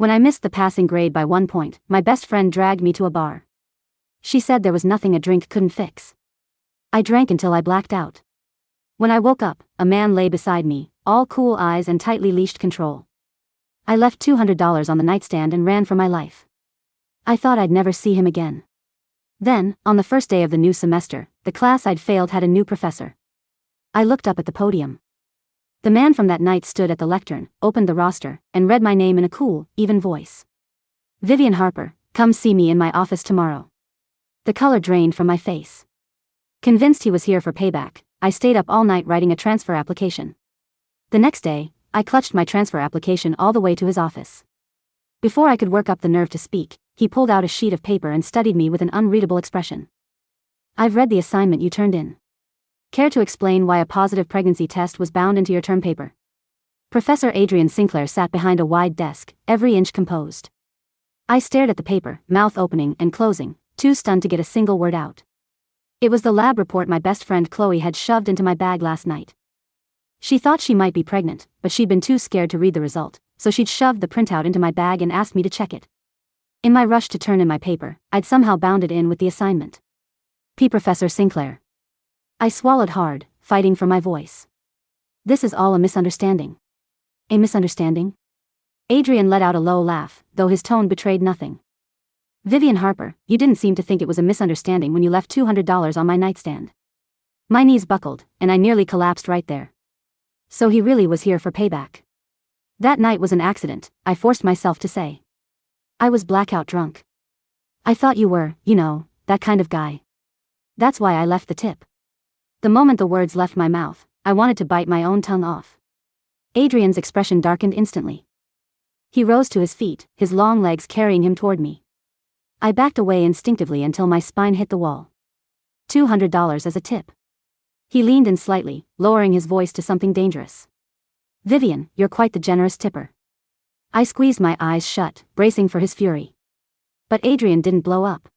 When I missed the passing grade by 1 point, my best friend dragged me to a bar. She said there was nothing a drink couldn't fix. I drank until I blacked out. When I woke up, a man lay beside me, all cool eyes and tightly leashed control. I left $200 on the nightstand and ran for my life. I thought I'd never see him again. Then, on the first day of the new semester, the class I'd failed had a new professor. I looked up at the podium. The man from that night stood at the lectern, opened the roster, and read my name in a cool, even voice. Vivian Harper, come see me in my office tomorrow. The color drained from my face. Convinced he was here for payback, I stayed up all night writing a transfer application. The next day, I clutched my transfer application all the way to his office. Before I could work up the nerve to speak, he pulled out a sheet of paper and studied me with an unreadable expression. I've read the assignment you turned in. Care to explain why a positive pregnancy test was bound into your term paper? Professor Adrian Sinclair sat behind a wide desk, every inch composed. I stared at the paper, mouth opening and closing, too stunned to get a single word out. It was the lab report my best friend Chloe had shoved into my bag last night. She thought she might be pregnant, but she'd been too scared to read the result, so she'd shoved the printout into my bag and asked me to check it. In my rush to turn in my paper, I'd somehow bound it in with the assignment. Professor Sinclair. I swallowed hard, fighting for my voice. This is all a misunderstanding. A misunderstanding? Adrian let out a low laugh, though his tone betrayed nothing. Vivian Harper, you didn't seem to think it was a misunderstanding when you left $200 on my nightstand. My knees buckled, and I nearly collapsed right there. So he really was here for payback. That night was an accident, I forced myself to say. I was blackout drunk. I thought you were, that kind of guy. That's why I left the tip. The moment the words left my mouth, I wanted to bite my own tongue off. Adrian's expression darkened instantly. He rose to his feet, his long legs carrying him toward me. I backed away instinctively until my spine hit the wall. $200 as a tip. He leaned in slightly, lowering his voice to something dangerous. Vivian, you're quite the generous tipper. I squeezed my eyes shut, bracing for his fury. But Adrian didn't blow up.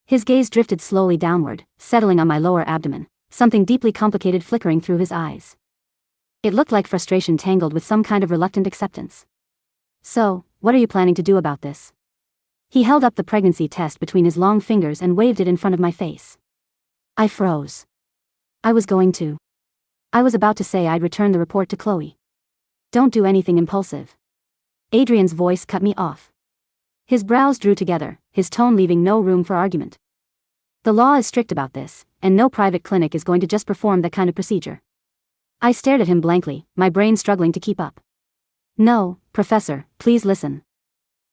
His gaze drifted slowly downward, settling on my lower abdomen, something deeply complicated flickering through his eyes. It looked like frustration tangled with some kind of reluctant acceptance. So, what are you planning to do about this? He held up the pregnancy test between his long fingers and waved it in front of my face. I froze. I was about to say I'd return the report to Chloe. Don't do anything impulsive. Adrian's voice cut me off. His brows drew together, his tone leaving no room for argument. The law is strict about this, and no private clinic is going to just perform that kind of procedure. I stared at him blankly, my brain struggling to keep up. No, Professor, please listen.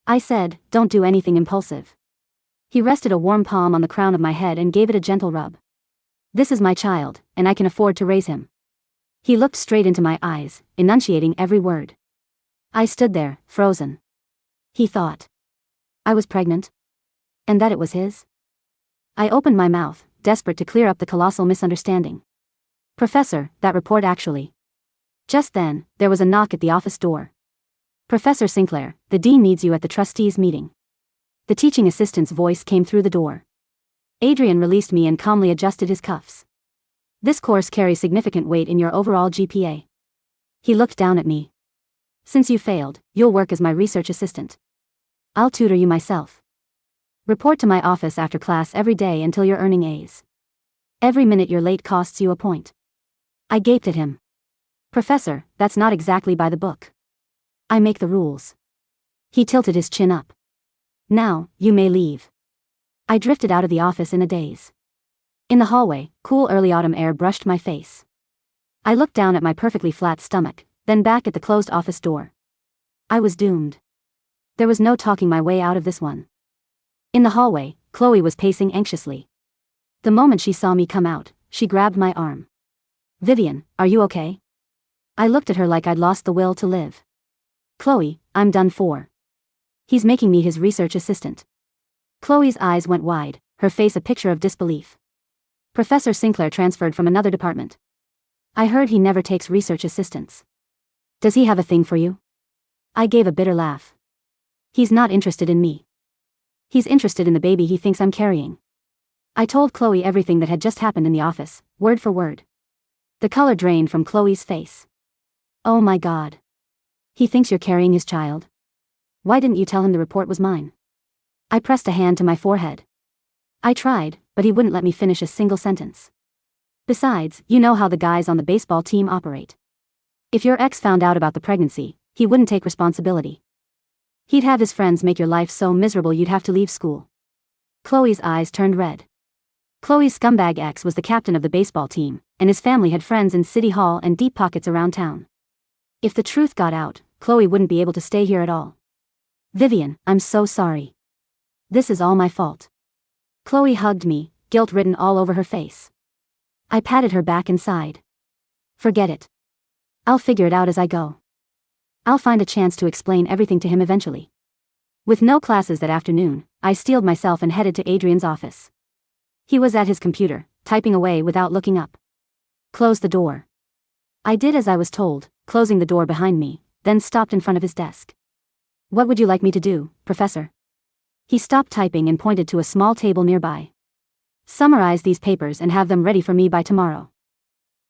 I said, don't do anything impulsive. He rested a warm palm on the crown of my head and gave it a gentle rub. This is my child, and I can afford to raise him. He looked straight into my eyes, enunciating every word. I stood there, frozen. He thought I was pregnant? And that it was his? I opened my mouth, desperate to clear up the colossal misunderstanding. Professor, that report actually. Just then, there was a knock at the office door. Professor Sinclair, the dean needs you at the trustees' meeting. The teaching assistant's voice came through the door. Adrian released me and calmly adjusted his cuffs. This course carries significant weight in your overall GPA. He looked down at me. Since you failed, you'll work as my research assistant. I'll tutor you myself. Report to my office after class every day until you're earning A's. Every minute you're late costs you a point. I gaped at him. Professor, that's not exactly by the book. I make the rules. He tilted his chin up. Now, you may leave. I drifted out of the office in a daze. In the hallway, cool early autumn air brushed my face. I looked down at my perfectly flat stomach, then back at the closed office door. I was doomed. There was no talking my way out of this one. In the hallway, Chloe was pacing anxiously. The moment she saw me come out, she grabbed my arm. Vivian, are you okay? I looked at her like I'd lost the will to live. Chloe, I'm done for. He's making me his research assistant. Chloe's eyes went wide, her face a picture of disbelief. Professor Sinclair transferred from another department. I heard he never takes research assistants. Does he have a thing for you? I gave a bitter laugh. He's not interested in me. He's interested in the baby he thinks I'm carrying. I told Chloe everything that had just happened in the office, word for word. The color drained from Chloe's face. Oh my God. He thinks you're carrying his child? Why didn't you tell him the report was mine? I pressed a hand to my forehead. I tried, but he wouldn't let me finish a single sentence. Besides, you know how the guys on the baseball team operate. If your ex found out about the pregnancy, he wouldn't take responsibility. He'd have his friends make your life so miserable you'd have to leave school. Chloe's eyes turned red. Chloe's scumbag ex was the captain of the baseball team, and his family had friends in City Hall and deep pockets around town. If the truth got out, Chloe wouldn't be able to stay here at all. Vivian, I'm so sorry. This is all my fault. Chloe hugged me, guilt written all over her face. I patted her back and sighed. Forget it. I'll figure it out as I go. I'll find a chance to explain everything to him eventually. With no classes that afternoon, I steeled myself and headed to Adrian's office. He was at his computer, typing away without looking up. Close the door. I did as I was told, closing the door behind me, then stopped in front of his desk. What would you like me to do, Professor? He stopped typing and pointed to a small table nearby. Summarize these papers and have them ready for me by tomorrow.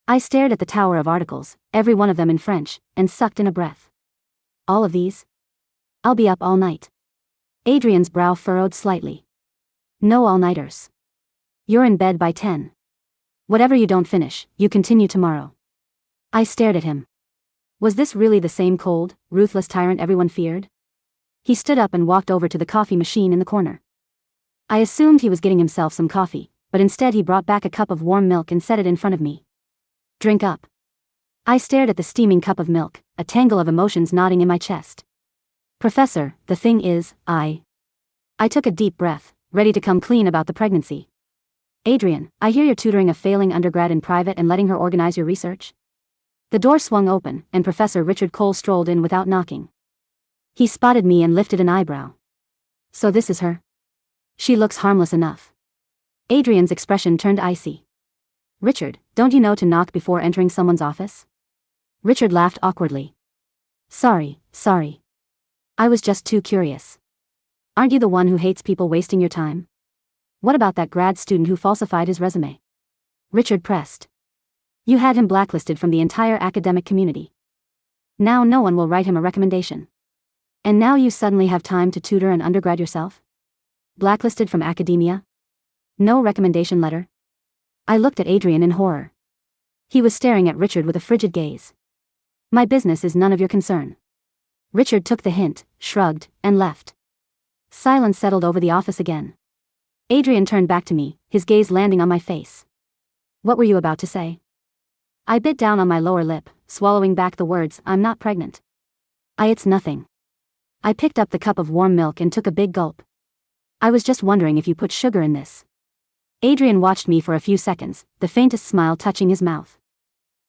I stared at the tower of articles, every one of them in French, and sucked in a breath. All of these? I'll be up all night. Adrian's brow furrowed slightly. No all-nighters. You're in bed by 10. Whatever you don't finish, you continue tomorrow. I stared at him. Was this really the same cold, ruthless tyrant everyone feared? He stood up and walked over to the coffee machine in the corner. I assumed he was getting himself some coffee, but instead he brought back a cup of warm milk and set it in front of me. Drink up. I stared at the steaming cup of milk, a tangle of emotions knotting in my chest. Professor, the thing is, I took a deep breath, ready to come clean about the pregnancy. Adrian, I hear you're tutoring a failing undergrad in private and letting her organize your research. The door swung open, and Professor Richard Cole strolled in without knocking. He spotted me and lifted an eyebrow. So this is her? She looks harmless enough. Adrian's expression turned icy. Richard, don't you know to knock before entering someone's office? Richard laughed awkwardly. Sorry. I was just too curious. Aren't you the one who hates people wasting your time? What about that grad student who falsified his resume? Richard pressed. You had him blacklisted from the entire academic community. Now no one will write him a recommendation. And now you suddenly have time to tutor an undergrad yourself? Blacklisted from academia? No recommendation letter? I looked at Adrian in horror. He was staring at Richard with a frigid gaze. My business is none of your concern. Richard took the hint, shrugged, and left. Silence settled over the office again. Adrian turned back to me, his gaze landing on my face. What were you about to say? I bit down on my lower lip, swallowing back the words, I'm not pregnant. It's nothing. I picked up the cup of warm milk and took a big gulp. I was just wondering if you put sugar in this. Adrian watched me for a few seconds, the faintest smile touching his mouth.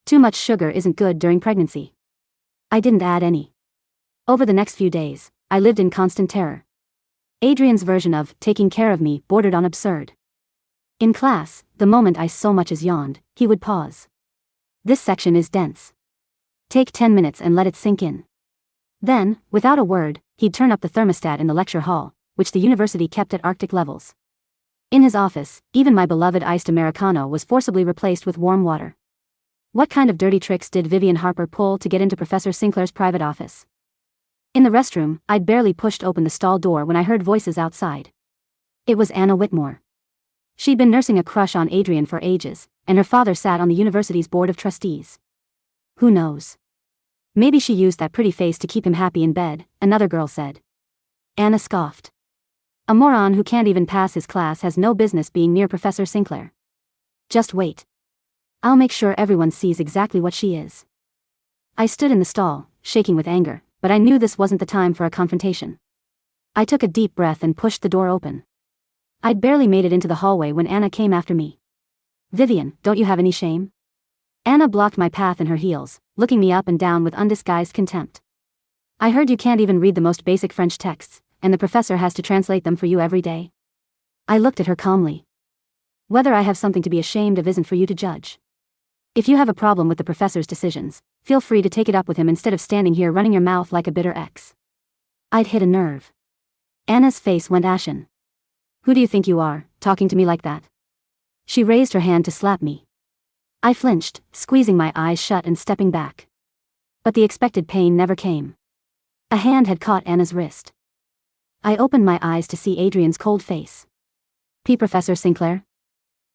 Too much sugar isn't good during pregnancy. I didn't add any. Over the next few days, I lived in constant terror. Adrian's version of taking care of me bordered on absurd. In class, the moment I so much as yawned, he would pause. This section is dense. Take 10 minutes and let it sink in. Then, without a word, he'd turn up the thermostat in the lecture hall, which the university kept at Arctic levels. In his office, even my beloved iced Americano was forcibly replaced with warm water. What kind of dirty tricks did Vivian Harper pull to get into Professor Sinclair's private office? In the restroom, I'd barely pushed open the stall door when I heard voices outside. It was Anna Whitmore. She'd been nursing a crush on Adrian for ages, and her father sat on the university's board of trustees. Who knows? Maybe she used that pretty face to keep him happy in bed, another girl said. Anna scoffed. A moron who can't even pass his class has no business being near Professor Sinclair. Just wait. I'll make sure everyone sees exactly what she is. I stood in the stall, shaking with anger, but I knew this wasn't the time for a confrontation. I took a deep breath and pushed the door open. I'd barely made it into the hallway when Anna came after me. Vivian, don't you have any shame? Anna blocked my path in her heels, looking me up and down with undisguised contempt. I heard you can't even read the most basic French texts, and the professor has to translate them for you every day. I looked at her calmly. Whether I have something to be ashamed of isn't for you to judge. If you have a problem with the professor's decisions, feel free to take it up with him instead of standing here running your mouth like a bitter ex. I'd hit a nerve. Anna's face went ashen. Who do you think you are, talking to me like that? She raised her hand to slap me. I flinched, squeezing my eyes shut and stepping back. But the expected pain never came. A hand had caught Anna's wrist. I opened my eyes to see Adrian's cold face. "P. Professor Sinclair?"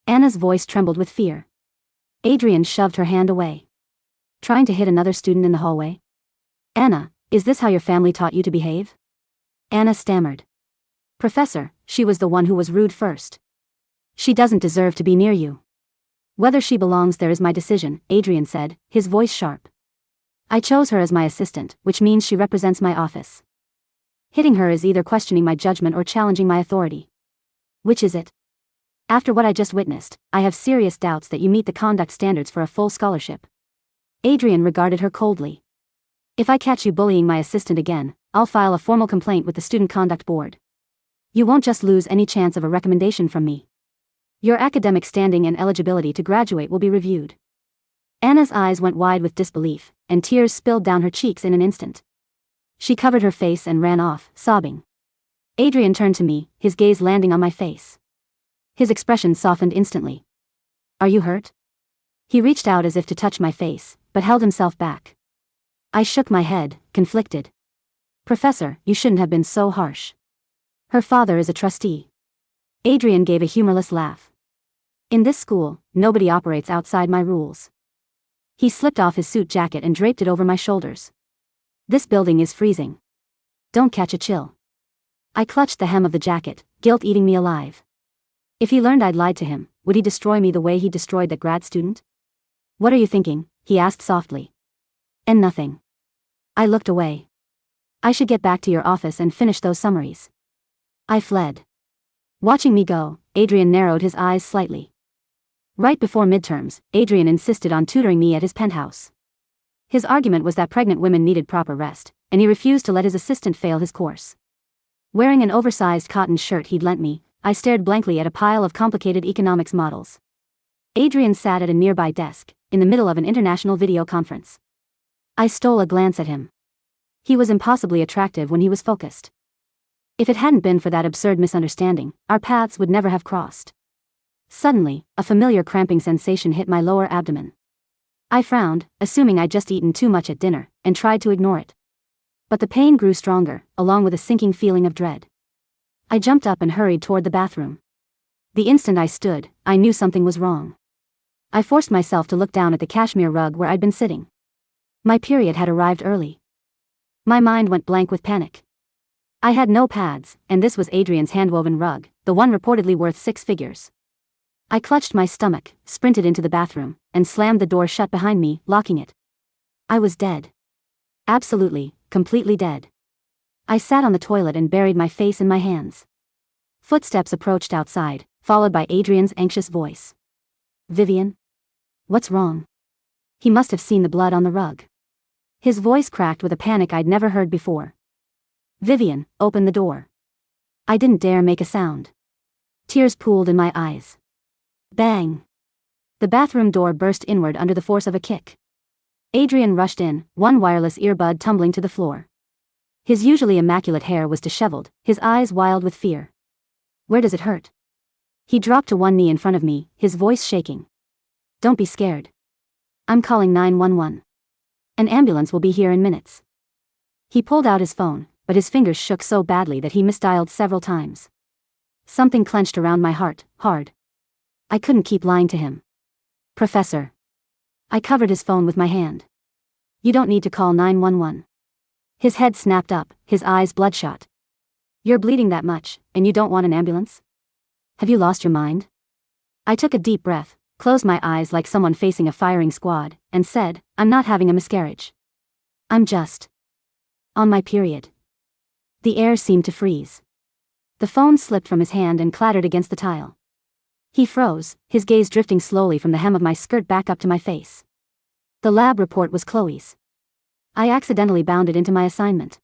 Anna's voice trembled with fear. Adrian shoved her hand away. "Trying to hit another student in the hallway? Anna, is this how your family taught you to behave?" Anna stammered. "Professor, she was the one who was rude first. She doesn't deserve to be near you." "Whether she belongs there is my decision," Adrian said, his voice sharp. "I chose her as my assistant, which means she represents my office. Hitting her is either questioning my judgment or challenging my authority. Which is it? After what I just witnessed, I have serious doubts that you meet the conduct standards for a full scholarship." Adrian regarded her coldly. "If I catch you bullying my assistant again, I'll file a formal complaint with the Student Conduct Board. You won't just lose any chance of a recommendation from me. Your academic standing and eligibility to graduate will be reviewed." Anna's eyes went wide with disbelief, and tears spilled down her cheeks in an instant. She covered her face and ran off, sobbing. Adrian turned to me, his gaze landing on my face. His expression softened instantly. "Are you hurt?" He reached out as if to touch my face, but held himself back. I shook my head, conflicted. "Professor, you shouldn't have been so harsh. Her father is a trustee." Adrian gave a humorless laugh. "In this school, nobody operates outside my rules." He slipped off his suit jacket and draped it over my shoulders. "This building is freezing. Don't catch a chill." I clutched the hem of the jacket, guilt eating me alive. If he learned I'd lied to him, would he destroy me the way he destroyed that grad student? "What are you thinking?" he asked softly. "And nothing." I looked away. "I should get back to your office and finish those summaries." I fled. Watching me go, Adrian narrowed his eyes slightly. Right before midterms, Adrian insisted on tutoring me at his penthouse. His argument was that pregnant women needed proper rest, and he refused to let his assistant fail his course. Wearing an oversized cotton shirt he'd lent me, I stared blankly at a pile of complicated economics models. Adrian sat at a nearby desk, in the middle of an international video conference. I stole a glance at him. He was impossibly attractive when he was focused. If it hadn't been for that absurd misunderstanding, our paths would never have crossed. Suddenly, a familiar cramping sensation hit my lower abdomen. I frowned, assuming I'd just eaten too much at dinner, and tried to ignore it. But the pain grew stronger, along with a sinking feeling of dread. I jumped up and hurried toward the bathroom. The instant I stood, I knew something was wrong. I forced myself to look down at the cashmere rug where I'd been sitting. My period had arrived early. My mind went blank with panic. I had no pads, and this was Adrian's handwoven rug, the one reportedly worth 6 figures. I clutched my stomach, sprinted into the bathroom, and slammed the door shut behind me, locking it. I was dead. Absolutely, completely dead. I sat on the toilet and buried my face in my hands. Footsteps approached outside, followed by Adrian's anxious voice. "Vivian? What's wrong?" He must have seen the blood on the rug. His voice cracked with a panic I'd never heard before. "Vivian, open the door." I didn't dare make a sound. Tears pooled in my eyes. Bang! The bathroom door burst inward under the force of a kick. Adrian rushed in, one wireless earbud tumbling to the floor. His usually immaculate hair was disheveled, his eyes wild with fear. "Where does it hurt?" He dropped to one knee in front of me, his voice shaking. "Don't be scared. I'm calling 911. An ambulance will be here in minutes." He pulled out his phone, but his fingers shook so badly that he misdialed several times. Something clenched around my heart, hard. I couldn't keep lying to him. "Professor." I covered his phone with my hand. "You don't need to call 911. His head snapped up, his eyes bloodshot. "You're bleeding that much, and you don't want an ambulance? Have you lost your mind?" I took a deep breath, closed my eyes like someone facing a firing squad, and said, "I'm not having a miscarriage. I'm just on my period." The air seemed to freeze. The phone slipped from his hand and clattered against the tile. He froze, his gaze drifting slowly from the hem of my skirt back up to my face. The lab report was Chloe's. I accidentally bounded into my assignment.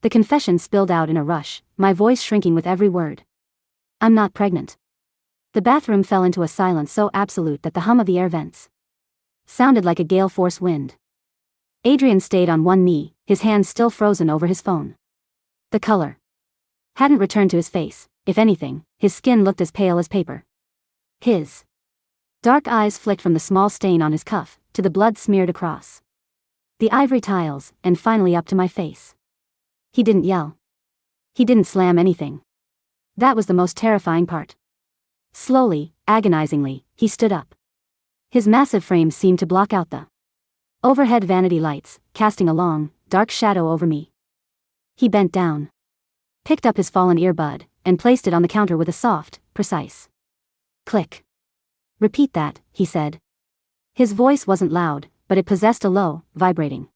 The confession spilled out in a rush, my voice shrinking with every word. "I'm not pregnant." The bathroom fell into a silence so absolute that the hum of the air vents sounded like a gale force wind. Adrian stayed on one knee, his hands still frozen over his phone. The color hadn't returned to his face. If anything, his skin looked as pale as paper. His dark eyes flicked from the small stain on his cuff, to the blood smeared across the ivory tiles, and finally up to my face. He didn't yell. He didn't slam anything. That was the most terrifying part. Slowly, agonizingly, he stood up. His massive frame seemed to block out the overhead vanity lights, casting a long, dark shadow over me. He bent down, picked up his fallen earbud, and placed it on the counter with a soft, precise click. "Repeat that," he said. His voice wasn't loud, but it possessed a low, vibrating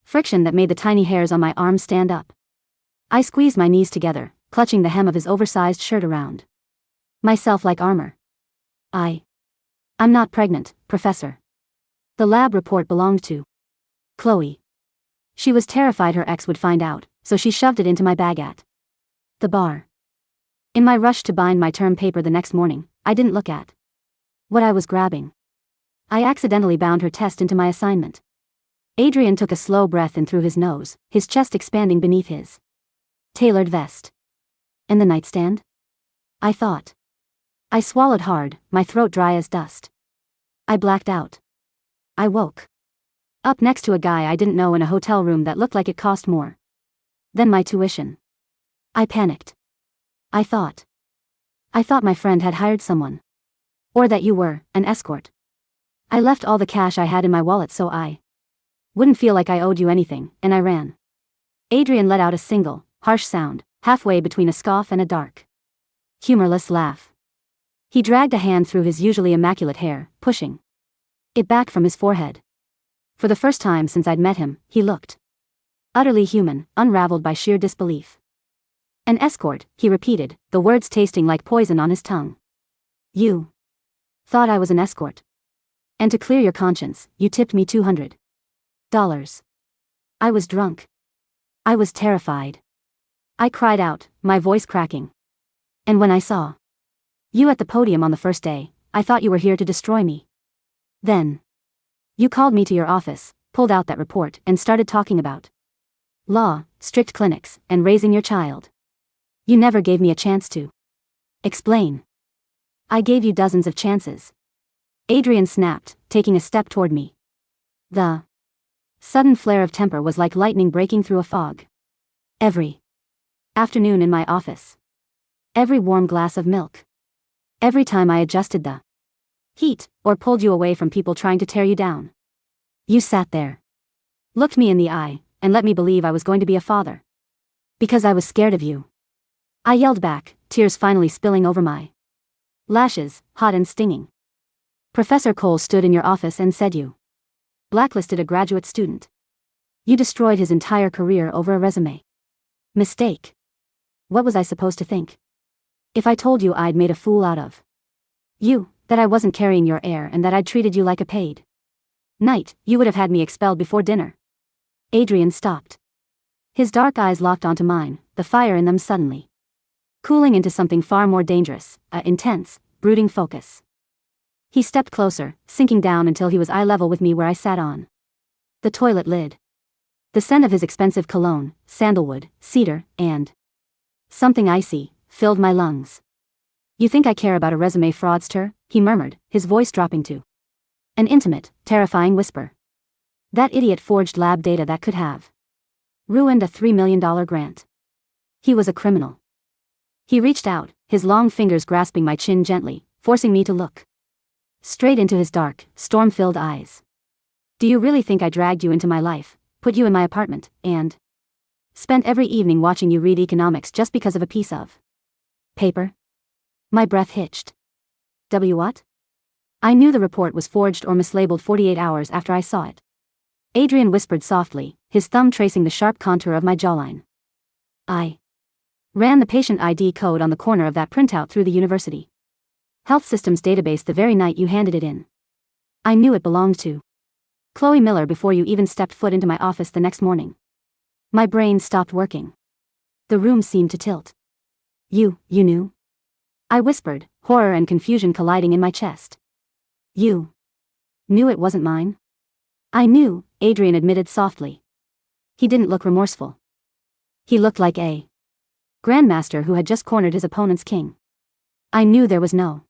friction that made the tiny hairs on my arms stand up. I squeezed my knees together, clutching the hem of his oversized shirt around myself like armor. I'm not pregnant, Professor. The lab report belonged to Chloe. She was terrified her ex would find out, so she shoved it into my bag at the bar. In my rush to bind my term paper the next morning, I didn't look at what I was grabbing. I accidentally bound her test into my assignment. Adrian took a slow breath in through his nose, his chest expanding beneath his tailored vest. And the nightstand? I thought. I swallowed hard, my throat dry as dust. I blacked out. I woke up next to a guy I didn't know in a hotel room that looked like it cost more than my tuition. I panicked. I thought my friend had hired someone. Or that you were an escort. I left all the cash I had in my wallet so I wouldn't feel like I owed you anything, and I ran. Adrian let out a single, harsh sound, halfway between a scoff and a dark, humorless laugh. He dragged a hand through his usually immaculate hair, pushing it back from his forehead. For the first time since I'd met him, he looked utterly human, unraveled by sheer disbelief. "An escort," he repeated, the words tasting like poison on his tongue. "You thought I was an escort. And to clear your conscience, you tipped me $200. I was drunk. I was terrified. I cried out, my voice cracking. And when I saw you at the podium on the first day, I thought you were here to destroy me. Then you called me to your office, pulled out that report, and started talking about law, strict clinics, and raising your child. You never gave me a chance to explain. I gave you dozens of chances." Adrian snapped, taking a step toward me. The sudden flare of temper was like lightning breaking through a fog. Every afternoon in my office. Every warm glass of milk. Every time I adjusted the heat, or pulled you away from people trying to tear you down. You sat there, looked me in the eye, and let me believe I was going to be a father. Because I was scared of you. I yelled back, tears finally spilling over my lashes, hot and stinging. "Professor Cole stood in your office and said you blacklisted a graduate student. You destroyed his entire career over a resume mistake. What was I supposed to think? If I told you I'd made a fool out of you, that I wasn't carrying your air, and that I'd treated you like a paid knight, you would have had me expelled before dinner." Adrian stopped. His dark eyes locked onto mine, the fire in them suddenly cooling into something far more dangerous, a intense, brooding focus. He stepped closer, sinking down until he was eye level with me where I sat on the toilet lid. The scent of his expensive cologne, sandalwood, cedar, and something icy, filled my lungs. "You think I care about a resume fraudster?" he murmured, his voice dropping to an intimate, terrifying whisper. "That idiot forged lab data that could have ruined a $3 million grant. He was a criminal." He reached out, his long fingers grasping my chin gently, forcing me to look straight into his dark, storm-filled eyes. "Do you really think I dragged you into my life, put you in my apartment, and spent every evening watching you read economics just because of a piece of paper?" My breath hitched. What? I knew the report was forged or mislabeled 48 hours after I saw it. Adrian whispered softly, his thumb tracing the sharp contour of my jawline. "I ran the patient ID code on the corner of that printout through the university health systems database the very night you handed it in. I knew it belonged to Chloe Miller before you even stepped foot into my office the next morning." My brain stopped working. The room seemed to tilt. You knew?" I whispered, horror and confusion colliding in my chest. "You knew it wasn't mine?" "I knew," Adrian admitted softly. He didn't look remorseful. He looked like a grandmaster who had just cornered his opponent's king. "I knew there was no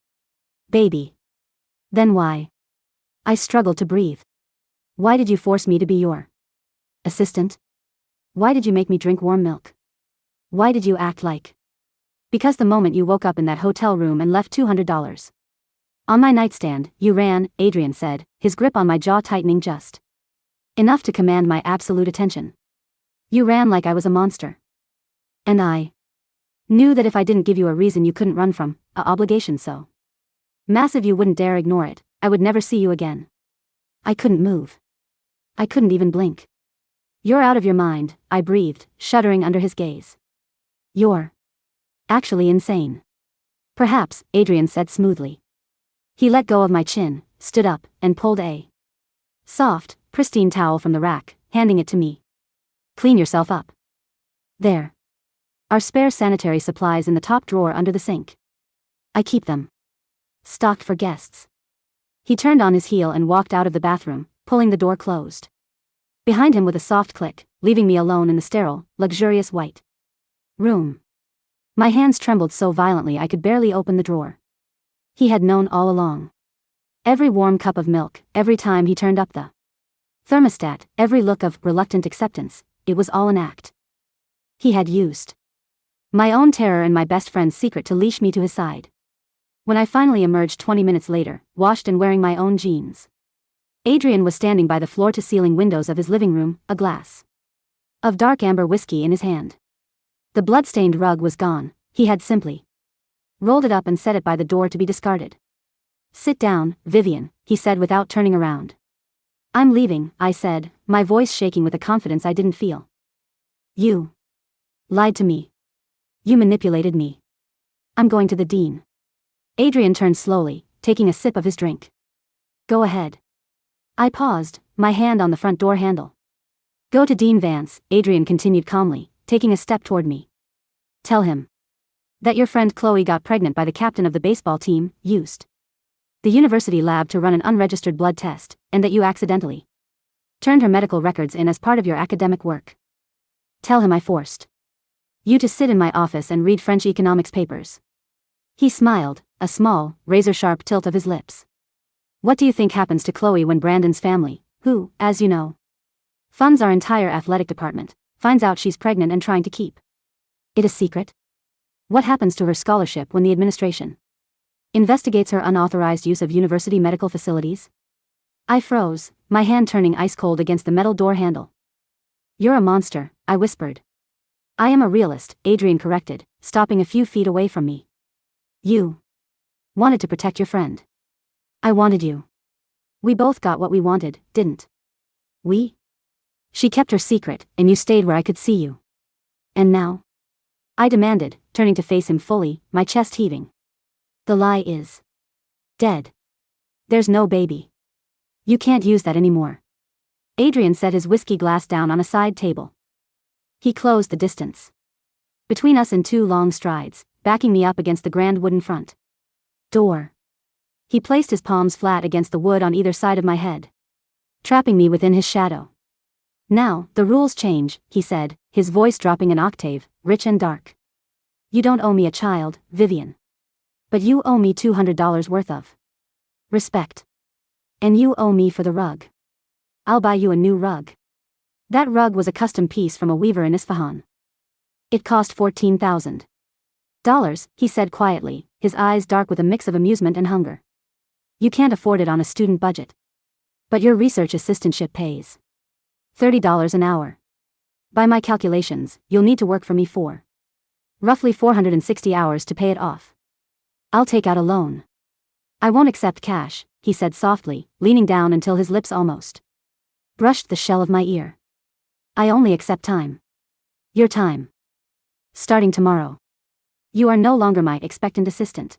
baby." "Then why?" I struggled to breathe. "Why did you force me to be your assistant? Why did you make me drink warm milk? Why did you act like? Because the moment you woke up in that hotel room and left $200 on my nightstand, you ran, Adrian said, his grip on my jaw tightening just enough to command my absolute attention. You ran like I was a monster. And I knew that if I didn't give you a reason you couldn't run from, a obligation so massive you wouldn't dare ignore it, I would never see you again. I couldn't move. I couldn't even blink. You're out of your mind, I breathed, shuddering under his gaze. You're actually insane. Perhaps, Adrian said smoothly. He let go of my chin, stood up, and pulled a soft, pristine towel from the rack, handing it to me. Clean yourself up. There are spare sanitary supplies in the top drawer under the sink. I keep them stocked for guests. He turned on his heel and walked out of the bathroom, pulling the door closed behind him with a soft click, leaving me alone in the sterile, luxurious white room. My hands trembled so violently I could barely open the drawer. He had known all along. Every warm cup of milk, every time he turned up the thermostat, every look of reluctant acceptance, it was all an act. He had used my own terror and my best friend's secret to leash me to his side. When I finally emerged 20 minutes later, washed and wearing my own jeans, Adrian was standing by the floor-to-ceiling windows of his living room, a glass of dark amber whiskey in his hand. The blood-stained rug was gone, he had simply rolled it up and set it by the door to be discarded. Sit down, Vivian, he said without turning around. I'm leaving, I said, my voice shaking with a confidence I didn't feel. You lied to me. You manipulated me. I'm going to the dean. Adrian turned slowly, taking a sip of his drink. Go ahead. I paused, my hand on the front door handle. Go to Dean Vance, Adrian continued calmly, taking a step toward me. Tell him that your friend Chloe got pregnant by the captain of the baseball team, used the university lab to run an unregistered blood test, and that you accidentally turned her medical records in as part of your academic work. Tell him I forced you to sit in my office and read French economics papers. He smiled, a small, razor-sharp tilt of his lips. What do you think happens to Chloe when Brandon's family, who, as you know, funds our entire athletic department, finds out she's pregnant and trying to keep it a secret? What happens to her scholarship when the administration investigates her unauthorized use of university medical facilities? I froze, my hand turning ice-cold against the metal door handle. You're a monster, I whispered. I am a realist, Adrian corrected, stopping a few feet away from me. You wanted to protect your friend. I wanted you. We both got what we wanted, didn't we? She kept her secret, and you stayed where I could see you. And now? I demanded, turning to face him fully, my chest heaving. The lie is dead. There's no baby. You can't use that anymore. Adrian set his whiskey glass down on a side table. He closed the distance between us in 2 long strides, backing me up against the grand wooden front door. He placed his palms flat against the wood on either side of my head, trapping me within his shadow. Now, the rules change, he said, his voice dropping an octave, rich and dark. You don't owe me a child, Vivian. But you owe me $200 worth of respect. And you owe me for the rug. I'll buy you a new rug. That rug was a custom piece from a weaver in Isfahan. It cost $14,000, he said quietly, his eyes dark with a mix of amusement and hunger. You can't afford it on a student budget. But your research assistantship pays $30 an hour. By my calculations, you'll need to work for me for roughly 460 hours to pay it off. I'll take out a loan. I won't accept cash, he said softly, leaning down until his lips almost brushed the shell of my ear. I only accept time. Your time. Starting tomorrow. You are no longer my expectant assistant.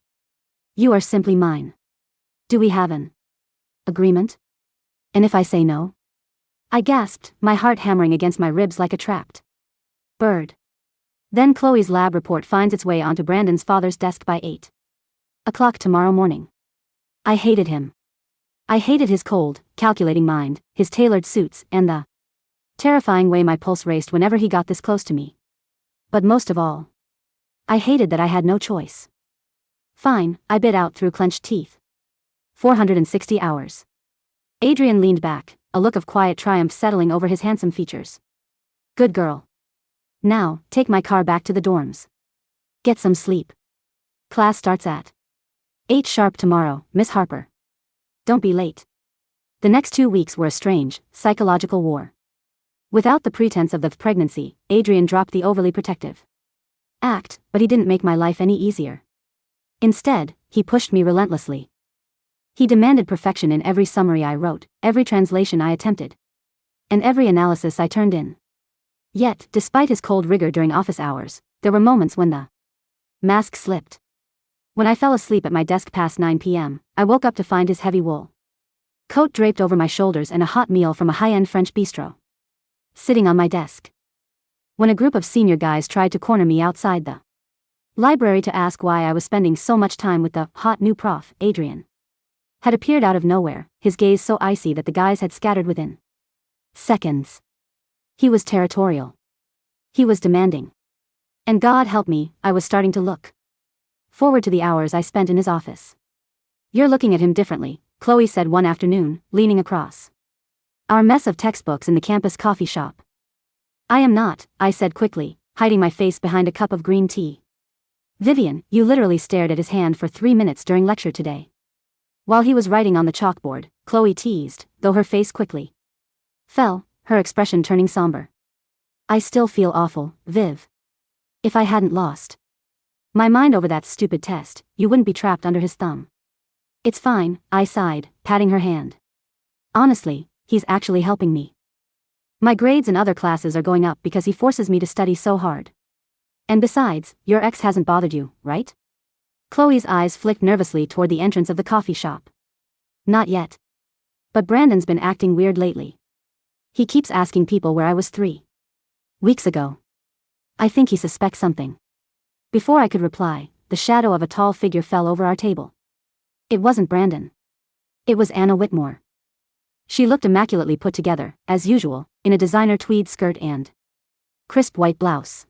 You are simply mine. Do we have an agreement? And if I say no? I gasped, my heart hammering against my ribs like a trapped bird. Then Chloe's lab report finds its way onto Brandon's father's desk by 8 o'clock tomorrow morning. I hated him. I hated his cold, calculating mind, his tailored suits, and the terrifying way my pulse raced whenever he got this close to me. But most of all, I hated that I had no choice. Fine, I bit out through clenched teeth. 460 hours. Adrian leaned back, a look of quiet triumph settling over his handsome features. Good girl. Now, take my car back to the dorms. Get some sleep. Class starts at 8 sharp tomorrow, Miss Harper. Don't be late. The next 2 weeks were a strange, psychological war. Without the pretense of the pregnancy, Adrian dropped the overly protective act, but he didn't make my life any easier. Instead, he pushed me relentlessly. He demanded perfection in every summary I wrote, every translation I attempted, and every analysis I turned in. Yet, despite his cold rigor during office hours, there were moments when the mask slipped. When I fell asleep at my desk past 9 p.m., I woke up to find his heavy wool coat draped over my shoulders and a hot meal from a high-end French bistro sitting on my desk. When a group of senior guys tried to corner me outside the library to ask why I was spending so much time with the hot new prof, Adrian had appeared out of nowhere, his gaze so icy that the guys had scattered within seconds. He was territorial. He was demanding. And God help me, I was starting to look forward to the hours I spent in his office. You're looking at him differently, Chloe said one afternoon, leaning across our mess of textbooks in the campus coffee shop. I am not, I said quickly, hiding my face behind a cup of green tea. Vivian, you literally stared at his hand for 3 minutes during lecture today. While he was writing on the chalkboard, Chloe teased, though her face quickly fell, her expression turning somber. I still feel awful, Viv. If I hadn't lost my mind over that stupid test, you wouldn't be trapped under his thumb. It's fine, I sighed, patting her hand. Honestly, he's actually helping me. My grades in other classes are going up because he forces me to study so hard. And besides, your ex hasn't bothered you, right? Chloe's eyes flicked nervously toward the entrance of the coffee shop. Not yet. But Brandon's been acting weird lately. He keeps asking people where I was 3 weeks ago. I think he suspects something. Before I could reply, the shadow of a tall figure fell over our table. It wasn't Brandon. It was Anna Whitmore. She looked immaculately put together, as usual, in a designer tweed skirt and crisp white blouse.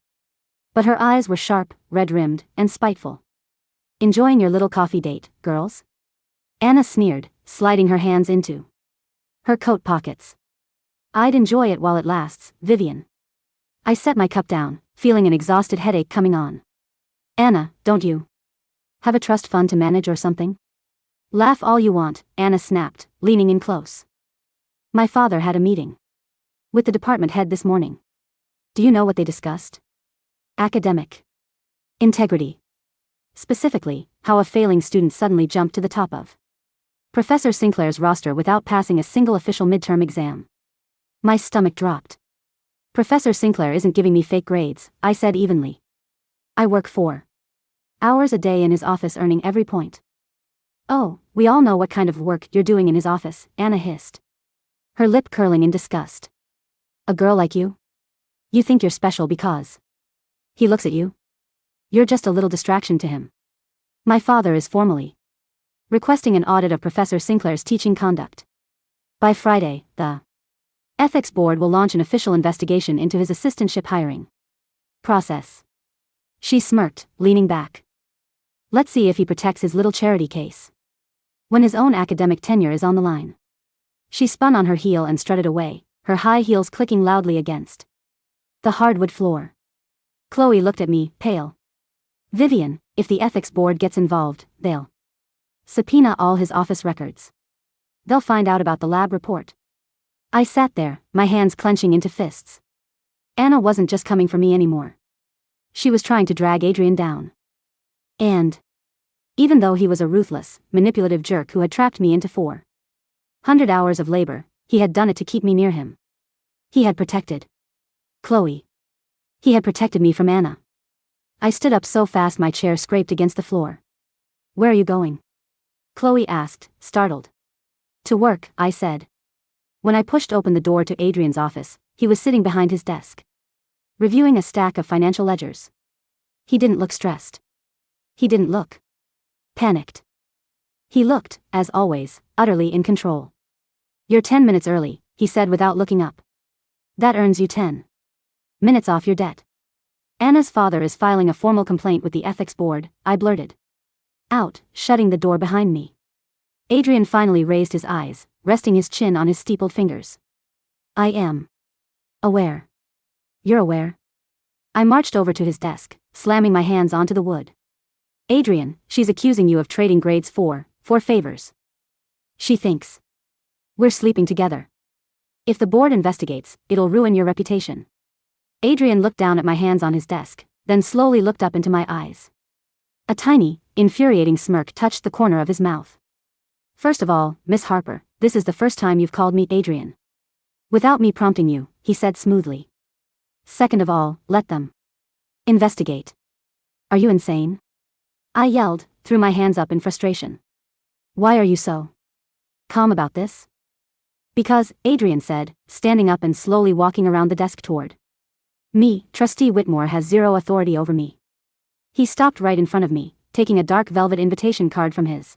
But her eyes were sharp, red-rimmed, and spiteful. Enjoying your little coffee date, girls? Anna sneered, sliding her hands into her coat pockets. I'd enjoy it while it lasts, Vivian. I set my cup down, feeling an exhausted headache coming on. Anna, don't you have a trust fund to manage or something? Laugh all you want, Anna snapped, leaning in close. My father had a meeting with the department head this morning. Do you know what they discussed? Academic integrity. Specifically, how a failing student suddenly jumped to the top of Professor Sinclair's roster without passing a single official midterm exam. My stomach dropped. Professor Sinclair isn't giving me fake grades, I said evenly. I work 4 hours a day in his office earning every point. Oh, we all know what kind of work you're doing in his office, Anna hissed, her lip curling in disgust. A girl like you? You think you're special because he looks at you? You're just a little distraction to him. My father is formally requesting an audit of Professor Sinclair's teaching conduct. By Friday, the Ethics Board will launch an official investigation into his assistantship hiring process. She smirked, leaning back. Let's see if he protects his little charity case when his own academic tenure is on the line. She spun on her heel and strutted away, her high heels clicking loudly against the hardwood floor. Chloe looked at me, pale. Vivian, if the ethics board gets involved, they'll subpoena all his office records. They'll find out about the lab report. I sat there, my hands clenching into fists. Anna wasn't just coming for me anymore. She was trying to drag Adrian down. And even though he was a ruthless, manipulative jerk who had trapped me into 400 hours of labor, he had done it to keep me near him. He had protected Chloe. He had protected me from Anna. I stood up so fast my chair scraped against the floor. Where are you going? Chloe asked, startled. To work, I said. When I pushed open the door to Adrian's office, he was sitting behind his desk, reviewing a stack of financial ledgers. He didn't look stressed. He didn't look panicked. He looked, as always, utterly in control. You're 10 minutes early, he said without looking up. That earns you 10 minutes off your debt. Anna's father is filing a formal complaint with the ethics board, I blurted out, shutting the door behind me. Adrian finally raised his eyes, resting his chin on his steepled fingers. I am aware. You're aware? I marched over to his desk, slamming my hands onto the wood. Adrian, she's accusing you of trading grades for favors. She thinks we're sleeping together. If the board investigates, it'll ruin your reputation. Adrian looked down at my hands on his desk, then slowly looked up into my eyes. A tiny, infuriating smirk touched the corner of his mouth. First of all, Miss Harper, this is the first time you've called me Adrian. Without me prompting you, he said smoothly. Second of all, let them investigate. Are you insane? I yelled, threw my hands up in frustration. Why are you so calm about this? Because, Adrian said, standing up and slowly walking around the desk toward me. Trustee Whitmore has zero authority over me. He stopped right in front of me, taking a dark velvet invitation card from his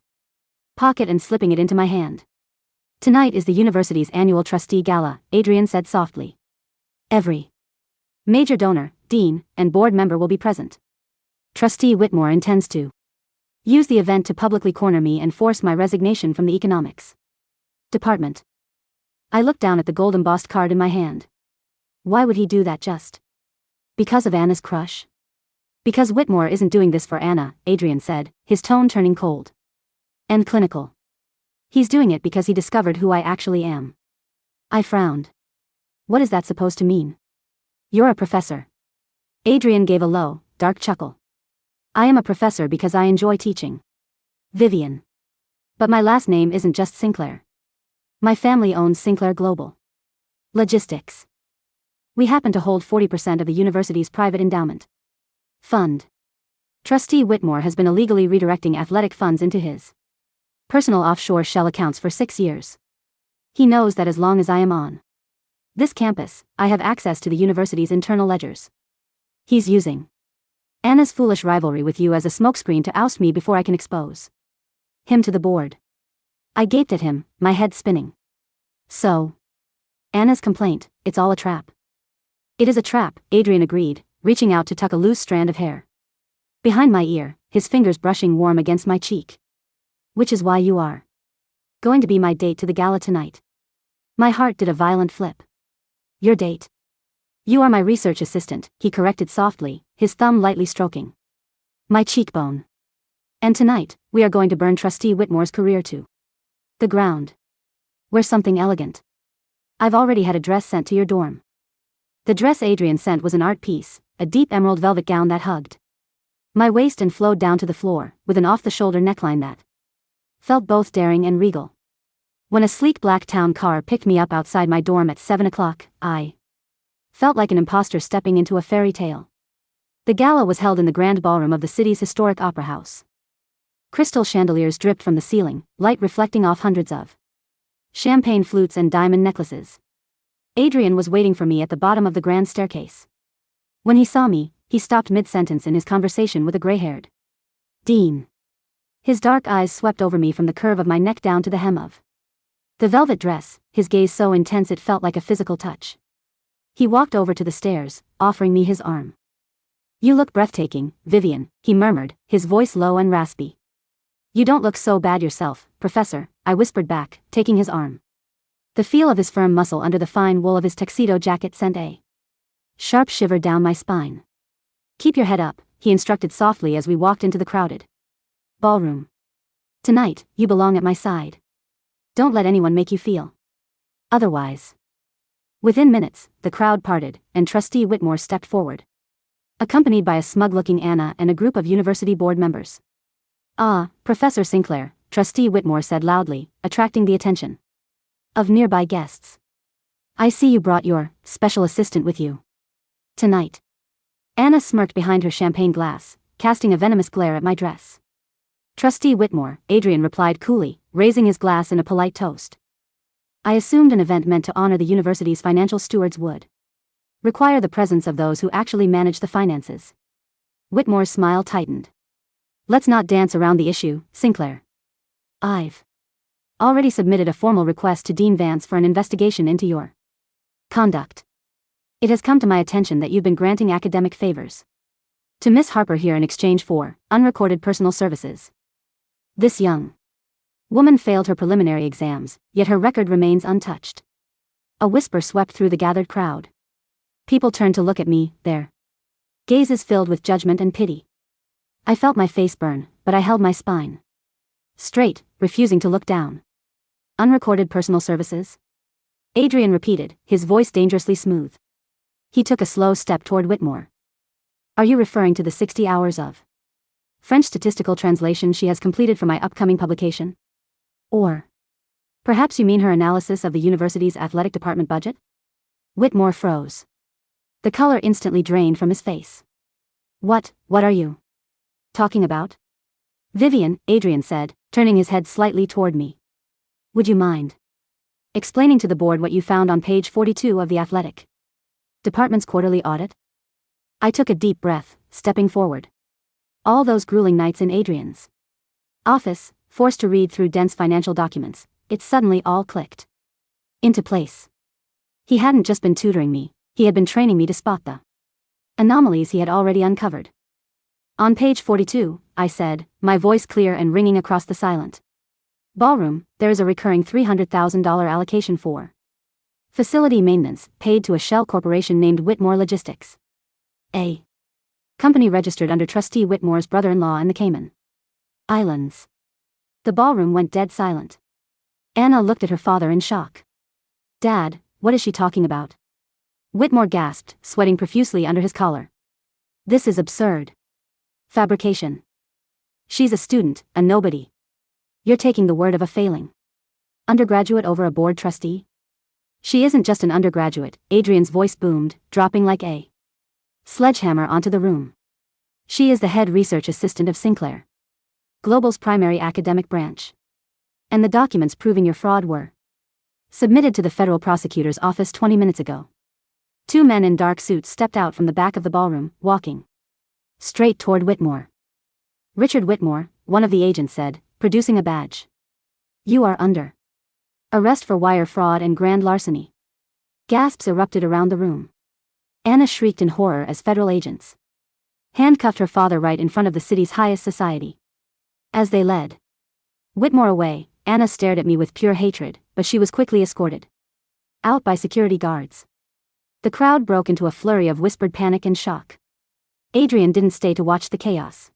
pocket and slipping it into my hand. Tonight is the university's annual trustee gala, Adrian said softly. Every major donor, dean, and board member will be present. Trustee Whitmore intends to use the event to publicly corner me and force my resignation from the economics department. I looked down at the gold embossed card in my hand. Why would he do that just because of Anna's crush? Because Whitmore isn't doing this for Anna, Adrian said, his tone turning cold and clinical. He's doing it because he discovered who I actually am. I frowned. What is that supposed to mean? You're a professor. Adrian gave a low, dark chuckle. I am a professor because I enjoy teaching. Vivian. But my last name isn't just Sinclair. My family owns Sinclair Global Logistics. We happen to hold 40% of the university's private endowment fund. Trustee Whitmore has been illegally redirecting athletic funds into his personal offshore shell accounts for 6 years. He knows that as long as I am on this campus, I have access to the university's internal ledgers. He's using Anna's foolish rivalry with you as a smokescreen to oust me before I can expose him to the board. I gaped at him, my head spinning. So, Anna's complaint, it's all a trap. It is a trap, Adrian agreed, reaching out to tuck a loose strand of hair behind my ear, his fingers brushing warm against my cheek. Which is why you are going to be my date to the gala tonight. My heart did a violent flip. Your date? You are my research assistant, he corrected softly, his thumb lightly stroking my cheekbone. And tonight, we are going to burn Trustee Whitmore's career to the ground. Wear something elegant. I've already had a dress sent to your dorm. The dress Adrian sent was an art piece, a deep emerald velvet gown that hugged my waist and flowed down to the floor, with an off-the-shoulder neckline that felt both daring and regal. When a sleek black town car picked me up outside my dorm at 7 o'clock, I felt like an imposter stepping into a fairy tale. The gala was held in the grand ballroom of the city's historic opera house. Crystal chandeliers dripped from the ceiling, light reflecting off hundreds of champagne flutes and diamond necklaces. Adrian was waiting for me at the bottom of the grand staircase. When he saw me, he stopped mid-sentence in his conversation with a gray-haired dean. His dark eyes swept over me from the curve of my neck down to the hem of the velvet dress, his gaze so intense it felt like a physical touch. He walked over to the stairs, offering me his arm. You look breathtaking, Vivian, he murmured, his voice low and raspy. You don't look so bad yourself, Professor, I whispered back, taking his arm. The feel of his firm muscle under the fine wool of his tuxedo jacket sent a sharp shiver down my spine. Keep your head up, he instructed softly as we walked into the crowded ballroom. Tonight, you belong at my side. Don't let anyone make you feel otherwise. Within minutes, the crowd parted, and Trustee Whitmore stepped forward, accompanied by a smug-looking Anna and a group of university board members. Ah, Professor Sinclair, Trustee Whitmore said loudly, attracting the attention of nearby guests. I see you brought your special assistant with you tonight. Anna smirked behind her champagne glass, casting a venomous glare at my dress. Trustee Whitmore, Adrian replied coolly, raising his glass in a polite toast. I assumed an event meant to honor the university's financial stewards would require the presence of those who actually manage the finances. Whitmore's smile tightened. Let's not dance around the issue, Sinclair. I've already submitted a formal request to Dean Vance for an investigation into your conduct. It has come to my attention that you've been granting academic favors to Miss Harper here in exchange for unrecorded personal services. This young woman failed her preliminary exams, yet her record remains untouched. A whisper swept through the gathered crowd. People turned to look at me, their Gazes filled with judgment and pity. I felt my face burn, but I held my spine straight, refusing to look down. Unrecorded personal services? Adrian repeated, his voice dangerously smooth. He took a slow step toward Whitmore. Are you referring to the 60 hours of French statistical translation she has completed for my upcoming publication? Or perhaps you mean her analysis of the university's athletic department budget? Whitmore froze. The color instantly drained from his face. What are you talking about? Vivian, Adrian said, turning his head slightly toward me. Would you mind explaining to the board what you found on page 42 of the athletic department's quarterly audit? I took a deep breath, stepping forward. All those grueling nights in Adrian's office, forced to read through dense financial documents, it suddenly all clicked into place. He hadn't just been tutoring me, he had been training me to spot the anomalies he had already uncovered. On page 42, I said, my voice clear and ringing across the silent ballroom, there is a recurring $300,000 allocation for facility maintenance, paid to a shell corporation named Whitmore Logistics. A company registered under trustee Whitmore's brother-in-law in the Cayman Islands. The ballroom went dead silent. Anna looked at her father in shock. Dad, what is she talking about? Whitmore gasped, sweating profusely under his collar. This is absurd. Fabrication. She's a student, a nobody. You're taking the word of a failing undergraduate over a board trustee? She isn't just an undergraduate, Adrian's voice boomed, dropping like a sledgehammer onto the room. She is the head research assistant of Sinclair Global's primary academic branch. And the documents proving your fraud were submitted to the federal prosecutor's office 20 minutes ago. Two men in dark suits stepped out from the back of the ballroom, walking straight toward Whitmore. Richard Whitmore, one of the agents said, producing a badge. You are under arrest for wire fraud and grand larceny. Gasps erupted around the room. Anna shrieked in horror as federal agents handcuffed her father right in front of the city's highest society. As they led Whitmore away, Anna stared at me with pure hatred, but she was quickly escorted out by security guards. The crowd broke into a flurry of whispered panic and shock. Adrian didn't stay to watch the chaos.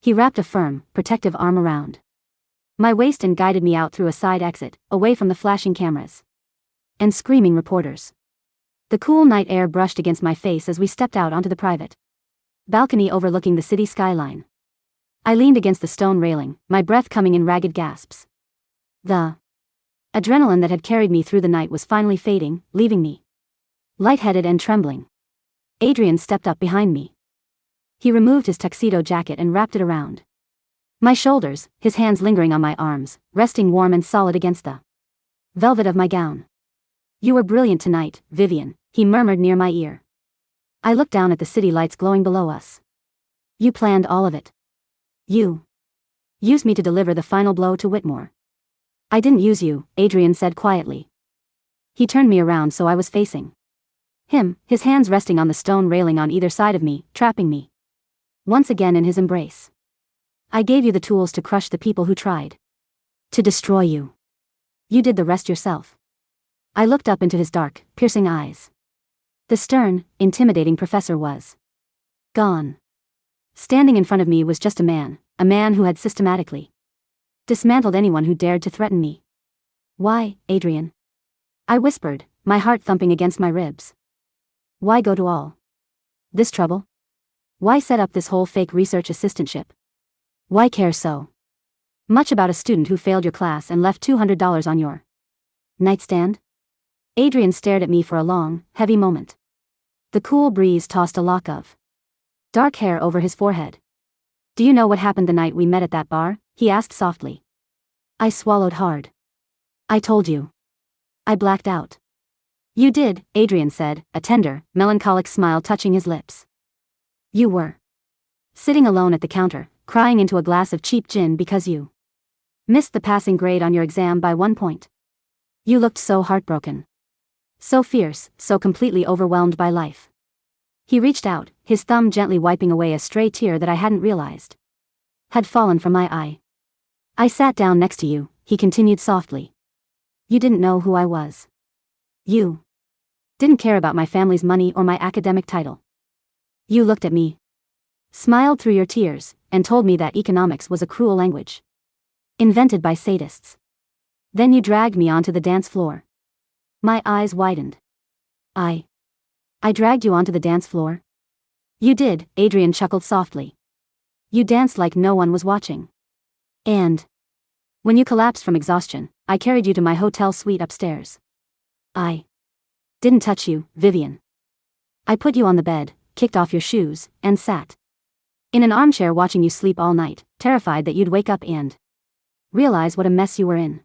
He wrapped a firm, protective arm around my waist and guided me out through a side exit, away from the flashing cameras and screaming reporters. The cool night air brushed against my face as we stepped out onto the private balcony overlooking the city skyline. I leaned against the stone railing, my breath coming in ragged gasps. The adrenaline that had carried me through the night was finally fading, leaving me lightheaded and trembling. Adrian stepped up behind me. He removed his tuxedo jacket and wrapped it around my shoulders, his hands lingering on my arms, resting warm and solid against the velvet of my gown. You were brilliant tonight, Vivian, he murmured near my ear. I looked down at the city lights glowing below us. You planned all of it. You used me to deliver the final blow to Whitmore. I didn't use you, Adrian said quietly. He turned me around so I was facing him, his hands resting on the stone railing on either side of me, trapping me once again in his embrace. I gave you the tools to crush the people who tried to destroy you. You did the rest yourself. I looked up into his dark, piercing eyes. The stern, intimidating professor was gone. Standing in front of me was just a man who had systematically dismantled anyone who dared to threaten me. Why, Adrian? I whispered, my heart thumping against my ribs. Why go to all this trouble? Why set up this whole fake research assistantship? Why care so much about a student who failed your class and left $200 on your nightstand? Adrian stared at me for a long, heavy moment. The cool breeze tossed a lock of dark hair over his forehead. Do you know what happened the night we met at that bar? He asked softly. I swallowed hard. I told you. I blacked out. You did, Adrian said, a tender, melancholic smile touching his lips. You were sitting alone at the counter, crying into a glass of cheap gin because you missed the passing grade on your exam by 1 point. You looked so heartbroken. So fierce, so completely overwhelmed by life. He reached out, his thumb gently wiping away a stray tear that I hadn't realized had fallen from my eye. I sat down next to you, he continued softly. You didn't know who I was. You didn't care about my family's money or my academic title. You looked at me, smiled through your tears, and told me that economics was a cruel language, invented by sadists. Then you dragged me onto the dance floor. My eyes widened. I dragged you onto the dance floor? You did, Adrian chuckled softly. You danced like no one was watching. And when you collapsed from exhaustion, I carried you to my hotel suite upstairs. I didn't touch you, Vivian. I put you on the bed, kicked off your shoes, and sat in an armchair watching you sleep all night, terrified that you'd wake up and realize what a mess you were in.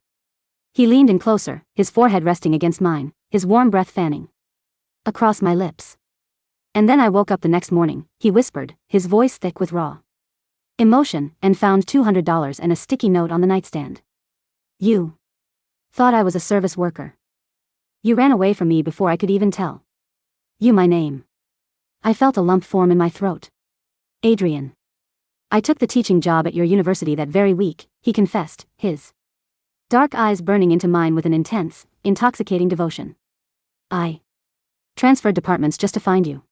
He leaned in closer, his forehead resting against mine, his warm breath fanning across my lips. And then I woke up the next morning, he whispered, his voice thick with raw emotion, and found $200 and a sticky note on the nightstand. You thought I was a service worker. You ran away from me before I could even tell you my name. I felt a lump form in my throat. Adrian. I took the teaching job at your university that very week, he confessed, his dark eyes burning into mine with an intense, intoxicating devotion. I transferred departments just to find you.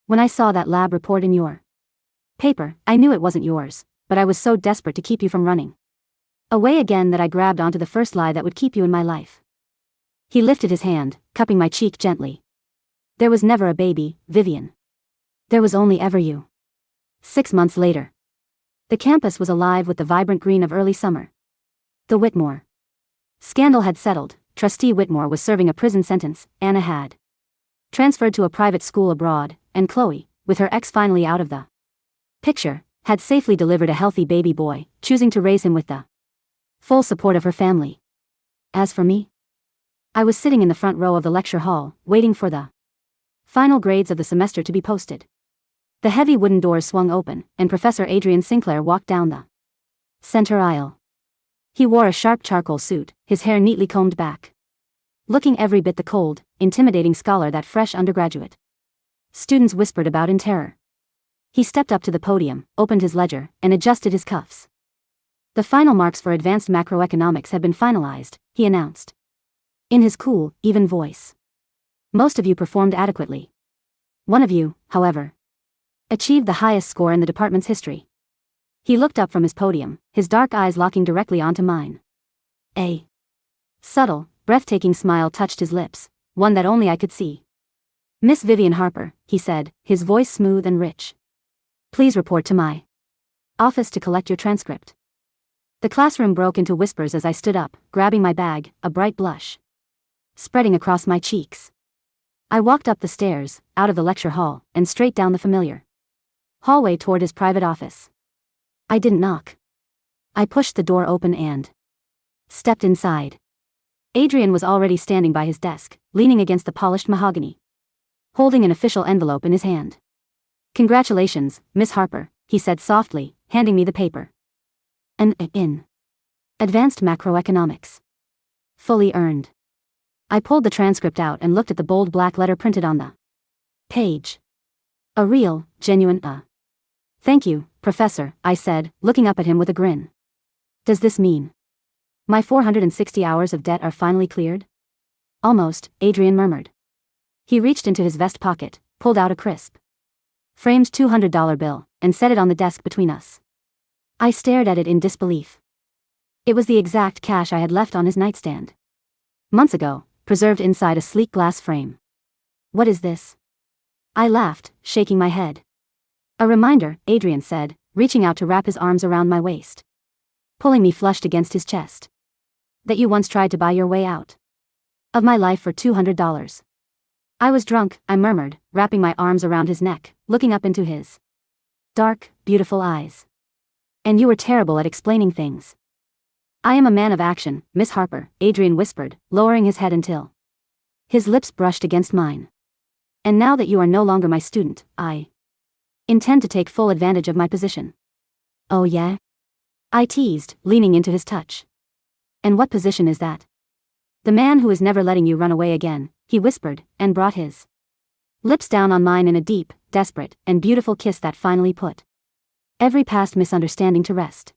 When I saw that lab report in your paper, I knew it wasn't yours, but I was so desperate to keep you from running away again that I grabbed onto the first lie that would keep you in my life. He lifted his hand, cupping my cheek gently. There was never a baby, Vivian. There was only ever you. 6 months later. The campus was alive with the vibrant green of early summer. The Whitmore scandal had settled. Trustee Whitmore was serving a prison sentence, Anna had transferred to a private school abroad, and Chloe, with her ex finally out of the picture, had safely delivered a healthy baby boy, choosing to raise him with the full support of her family. As for me, I was sitting in the front row of the lecture hall, waiting for the final grades of the semester to be posted. The heavy wooden doors swung open, and Professor Adrian Sinclair walked down the center aisle. He wore a sharp charcoal suit, his hair neatly combed back, looking every bit the cold, intimidating scholar that fresh undergraduate students whispered about in terror. He stepped up to the podium, opened his ledger, and adjusted his cuffs. The final marks for advanced macroeconomics have been finalized, he announced, in his cool, even voice. Most of you performed adequately. One of you, however, achieved the highest score in the department's history. He looked up from his podium, his dark eyes locking directly onto mine. A subtle, breathtaking smile touched his lips, one that only I could see. Miss Vivian Harper, he said, his voice smooth and rich. Please report to my office to collect your transcript. The classroom broke into whispers as I stood up, grabbing my bag, a bright blush spreading across my cheeks. I walked up the stairs, out of the lecture hall, and straight down the familiar hallway toward his private office. I didn't knock. I pushed the door open and stepped inside. Adrian was already standing by his desk, leaning against the polished mahogany, holding an official envelope in his hand. Congratulations, Miss Harper, he said softly, handing me the paper. An A in advanced macroeconomics. Fully earned. I pulled the transcript out and looked at the bold black letter printed on the page. A real, genuine Thank you, Professor, I said, looking up at him with a grin. Does this mean my 460 hours of debt are finally cleared? Almost, Adrian murmured. He reached into his vest pocket, pulled out a crisp, framed $200 bill, and set it on the desk between us. I stared at it in disbelief. It was the exact cash I had left on his nightstand months ago, preserved inside a sleek glass frame. What is this? I laughed, shaking my head. A reminder, Adrian said, reaching out to wrap his arms around my waist, pulling me flushed against his chest. That you once tried to buy your way out of my life for $200. I was drunk, I murmured, wrapping my arms around his neck, looking up into his dark, beautiful eyes. And you were terrible at explaining things. I am a man of action, Miss Harper, Adrian whispered, lowering his head until his lips brushed against mine. And now that you are no longer my student, I intend to take full advantage of my position. Oh yeah? I teased, leaning into his touch. And what position is that? The man who is never letting you run away again, he whispered, and brought his lips down on mine in a deep, desperate, and beautiful kiss that finally put every past misunderstanding to rest.